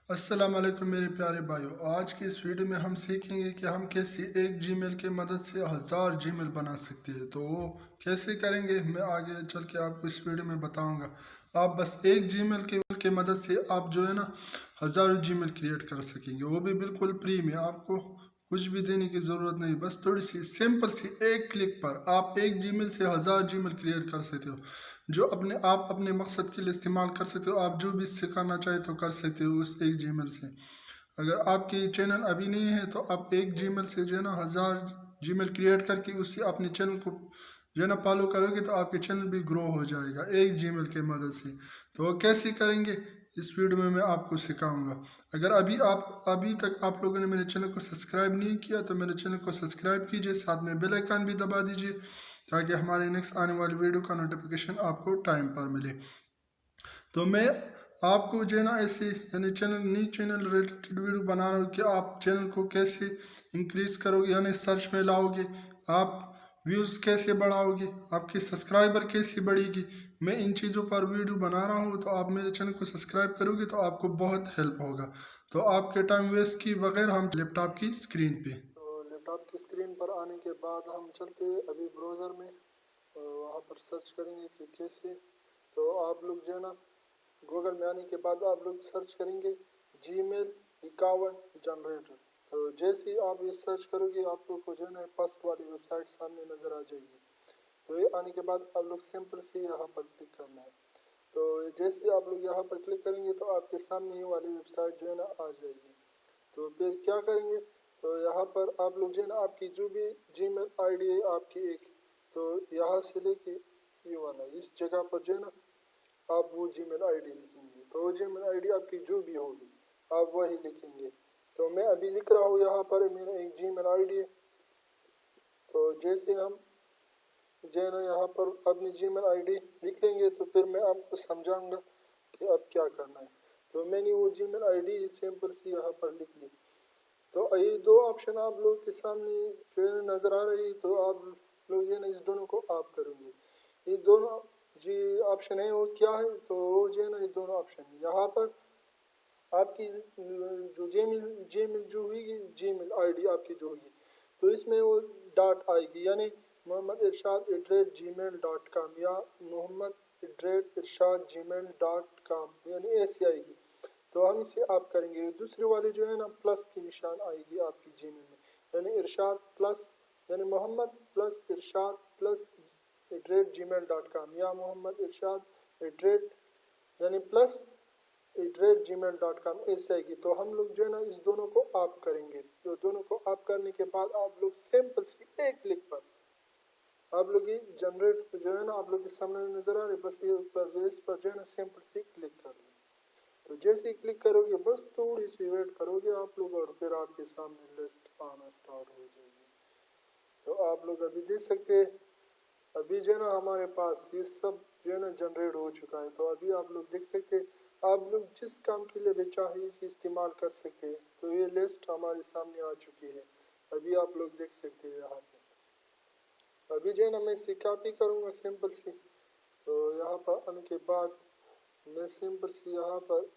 अस्सलाम वालेकुम मेरे प्यारे भाइयों। आज की इस वीडियो में हम सीखेंगे कि हम कैसे एक जीमेल की मदद से 1000 जीमेल बना सकते हैं। तो वो कैसे करेंगे मैं आगे चल के आपको इस वीडियो में बताऊंगा। आप बस एक जीमेल की मदद से आप जो है ना हज़ारों जीमेल क्रिएट कर सकेंगे, वो भी बिल्कुल फ्री में। आपको कुछ भी देने की ज़रूरत नहीं, बस थोड़ी सी सिंपल सी एक क्लिक पर आप एक जीमेल से 1000 जीमेल क्रिएट कर सकते हो, जो आप अपने मकसद के लिए इस्तेमाल कर सकते हो। आप जो भी सिखाना चाहे तो कर सकते हो उस एक जीमेल से। अगर आपकी चैनल अभी नहीं है तो आप एक जीमेल से जो है ना 1000 जीमेल क्रिएट करके उससे अपने चैनल को जो है ना फॉलो करोगे तो आपके चैनल भी ग्रो हो जाएगा एक जीमेल के मदद से। तो वो कैसे करेंगे इस वीडियो में मैं आपको सिखाऊंगा। अगर अभी तक आप लोगों ने मेरे चैनल को सब्सक्राइब नहीं किया तो मेरे चैनल को सब्सक्राइब कीजिए, साथ में बेल आइकन भी दबा दीजिए ताकि हमारे नेक्स्ट आने वाली वीडियो का नोटिफिकेशन आपको टाइम पर मिले। तो मैं आपको जो है ना ऐसे यानी चैनल रिलेटेड वीडियो बना रहा हूँ कि आप चैनल को कैसे इंक्रीज करोगे, यानी सर्च में लाओगे, आप व्यूज़ कैसे बढ़ाओगे, आपकी सब्सक्राइबर कैसे बढ़ेगी। मैं इन चीज़ों पर वीडियो बना रहा हूँ, तो आप मेरे चैनल को सब्सक्राइब करोगे तो आपको बहुत हेल्प होगा। तो आपके टाइम वेस्ट की बगैर हम लैपटॉप की स्क्रीन पे, तो लैपटॉप की स्क्रीन पर आने के बाद हम चलते हैं अभी ब्राउज़र में, वहाँ पर सर्च करेंगे कि कैसे। तो आप लोग जो है ना गूगल में आने के बाद आप लोग सर्च करेंगे जीमेल 51 जनरेटर। तो जैसे ही आप ये सर्च करोगे आप लोग को जो है ना फर्स्ट वाली वेबसाइट सामने नज़र आ जाएगी। तो ये आने के बाद आप लोग सिंपल से यहाँ पर क्लिक करना है। तो जैसे आप लोग यहाँ पर क्लिक करेंगे तो आपके सामने ये वाली वेबसाइट जो है ना आ जाएगी। तो फिर क्या करेंगे, तो यहाँ पर आप लोग जो है ना आपकी जो भी जीमेल आईडी है आपकी एक, तो यहाँ से लेके ये वाला इस जगह पर जो है ना आप वो जीमेल आईडी लिखेंगे। तो वो जीमेल आईडी आपकी जो भी होगी आप वही लिखेंगे। तो मैं अभी लिख रहा हूँ यहाँ पर मेरा एक जीमेल आईडी है। तो जैसे हम जो है ना यहाँ पर अपनी जीमेल आईडी लिख लेंगे तो फिर मैं आपको समझाऊंगा कि अब क्या करना है। तो मैंने वो जीमेल आईडी सिंपल सी यहाँ पर लिख ली। तो ये दो ऑप्शन आप लोगों के सामने जो है नज़र आ रही, तो आप लोग जो है ना इस दोनों को आप करेंगे। ये दोनों जी ऑप्शन है वो क्या है, तो वो जो है ना ये दोनों ऑप्शन यहाँ पर आपकी जो जीमेल जो होगी जीमेल आईडी आपकी जो होगी, तो इसमें वो डॉट आएगी, यानी mohammad_irshad@gmail.com या mohammad_irshad@gmail.com, यानी ऐसी आएगी। तो हम इसे आप करेंगे। दूसरी वाली जो है ना प्लस की निशान आएगी आपकी जीमेल में, यानी इरशाद प्लस यानी मोहम्मद प्लस इरशाद प्लस @gmail.com या मोहम्मद इरशाद एड्रेट यानी प्लस @gmail.com ऐसे आएगी। तो हम लोग जो है ना इस दोनों को आप करेंगे। तो दोनों को आप करने के बाद आप लोग सिंपल सी एक क्लिक पर आप लोग ये जनरेट जो है ना आप लोग के सामने नजर आ रही, बस ये इस पर जो है ना सिंपल सी क्लिक कर लो। तो जैसे ही क्लिक करोगे बस थोड़ी सी वेट करोगे आप लोग और फिर आपके सामने लिस्ट आना स्टार्ट हो जाएगी। तो आप लोग अभी देख सकते हैं अभी जो है ना हमारे पास ये सब जो है ना जनरेट हो चुका है। तो अभी आप लोग देख सकते हैं आप लोग जिस काम के लिए भी चाहे इसे इस्तेमाल कर सकते हैं। तो ये लिस्ट हमारे सामने आ चुकी है, अभी आप लोग देख सकते हैं यहाँ पे। अभी जो है ना मैं इसे कॉपी करूँगा सिंपल सी। तो यहाँ पर आने के बाद मैं सिंपल सी यहाँ पर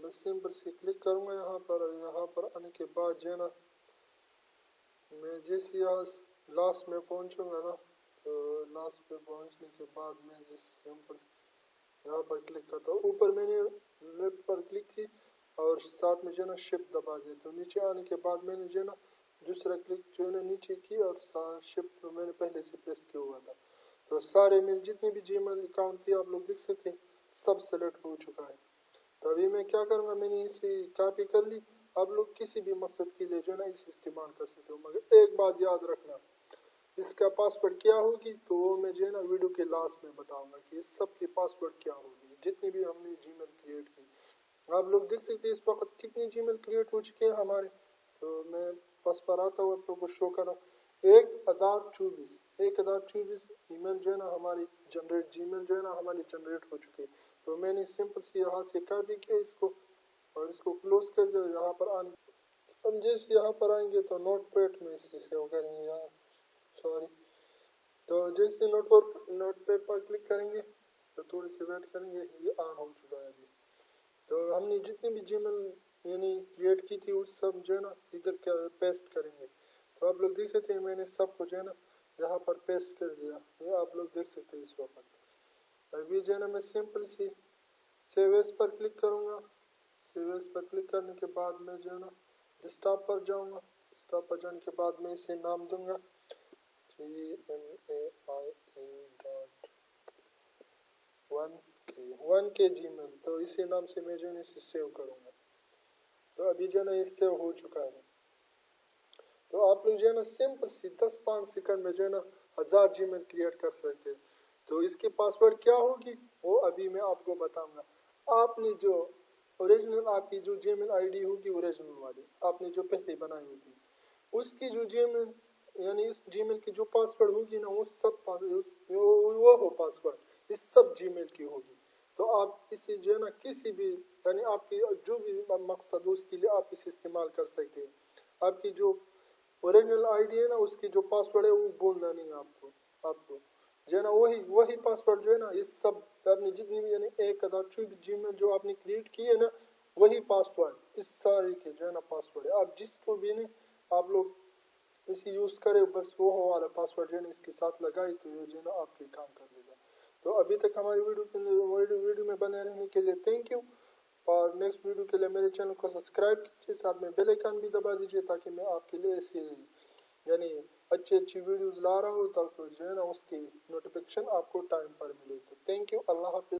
मैं सिंपल से क्लिक करूँगा यहाँ पर आने के बाद जो है ना मैं जैसे यहाँ लास्ट में पहुँचूँगा ना, तो लास्ट पे पहुँचने के बाद मैं जिस सिंपल यहाँ पर क्लिक करता हूँ, ऊपर मैंने लेफ्ट पर क्लिक की और साथ में जो है ना शिफ्ट दबा दिया। तो नीचे आने के बाद मैंने जो है ना दूसरा क्लिक जो है ना नीचे की और शिफ्ट तो मैंने पहले से प्रेस किया हुआ था। तो सारे मेरे जितने भी जीमेल अकाउंट थे आप लोग देख सकते हैं सब सेलेक्ट हो चुका है। तो अभी मैं क्या करूँगा, मैंने इसे कॉपी कर ली। आप लोग किसी भी मकसद के लिए जो है ना इसे इस्तेमाल कर सकते हो, मगर एक बात याद रखना, इसका पासवर्ड क्या होगी तो वो मैं जो है ना वीडियो के लास्ट में बताऊंगा कि इस सब की पासवर्ड क्या होगी जितनी भी हमने जीमेल क्रिएट की। आप लोग देख सकते हैं इस वक्त कितने जीमेल क्रिएट हो चुके हैं हमारे। तो मैं बस पर आता हूँ आप लोग को शो कर रहा हूँ 1024 ईमेल जो है ना हमारी जनरेट जीमेल जो है ना हमारी जनरेट हो चुकी है। तो मैंने सिंपल से यहाँ से कॉपी किया इसको और इसको क्लोज कर दिया। यहाँ पर आने हम जैसे यहाँ पर आएंगे तो नोट पैड में इसे सेव करेंगे यार, सॉरी। तो जैसे नोट पैड पर क्लिक करेंगे तो थोड़ी सी वेट करेंगे, ये ऑन हो चुका है अभी। تو ہم نے جتنی بھی جیمیل یعنی کریٹ کی تھی اس سب جو ہے نا ادھر کیا پیسٹ کریں گے. تو آپ لوگ دیکھ سکتے ہیں میں نے سب کو جو ہے نا یہاں پر پیسٹ کر دیا. یہ آپ لوگ دیکھ سکتے ہیں اس وقت. ابھی جو ہے نا میں سمپل سی سیو ایز پر کلک کروں گا. سیو ایز پر کلک کرنے کے بعد میں جو ہے نا ڈیسکٹاپ پر جاؤں گا. ڈیسکٹاپ پر جانے کے بعد میں اسے نام دوں گا GMAIE1K جی میل. تو اسی نام سے میں جو ہے نا اسے سیو کروں گا. تو ابھی جو ہے نا یہ سیو ہو چکا ہے. تو آپ لوگ جو ہے نا سمپل سی 10-5 سیکنڈ میں جو ہے نا 1000 جی میل کریٹ کر سکتے ہیں. تو اس کی پاسورڈ کیا ہوگی وہ ابھی میں آپ کو بتاؤں گا. آپ نے جو اوریجنل آپ کی جو جی میل آئی ڈی ہوگی اوریجنل والی آپ نے جو پہلے بنائی ہوگی اس کی جو جی میل یعنی اس جی میل کی جو پاسورڈ ہوگی نا وہ سب وہ ہو پاسورڈ اس سب جی میل کی ہوگی. تو آپ کسی جو ہے نا کسی بھی یعنی آپ کی جو بھی مقصد ہو اس کے لیے آپ اسے استعمال کر سکتے ہیں. آپ کی جو اوریجنل آئی ڈی ہے نا اس کی جو پاسورڈ ہے وہ بولنا نہیں ہے آپ کو جو ہے نا وہی پاسورڈ جو ہے نا اس سب آپ نے جتنی بھی یعنی 1000 جی میل جو آپ نے کریٹ کی ہے نا وہی پاسورڈ اس سارے کے جو ہے نا پاسورڈ ہے. آپ جس کو بھی نہیں آپ لوگ اسی یوز کرے بس وہ والا پاسورڈ جو ہے نا اس کے ساتھ لگائی تو یہ جو ہے نا آپ کے کام کر دے گا. تو ابھی تک ہماری ویڈیو میں بنے رہنے کے لیے تھینک یو. اور نیکسٹ ویڈیو کے لیے میرے چینل کو سبسکرائب کیجیے. ساتھ میں بیل آئیکن بھی دبا دیجیے تاکہ میں آپ کے لیے ایسی یعنی اچھی ویڈیوز لا رہا ہوں تاکہ جو ہے نا اس کی نوٹیفیکیشن آپ کو ٹائم پر ملے. تو تھینک یو. اللہ حافظ.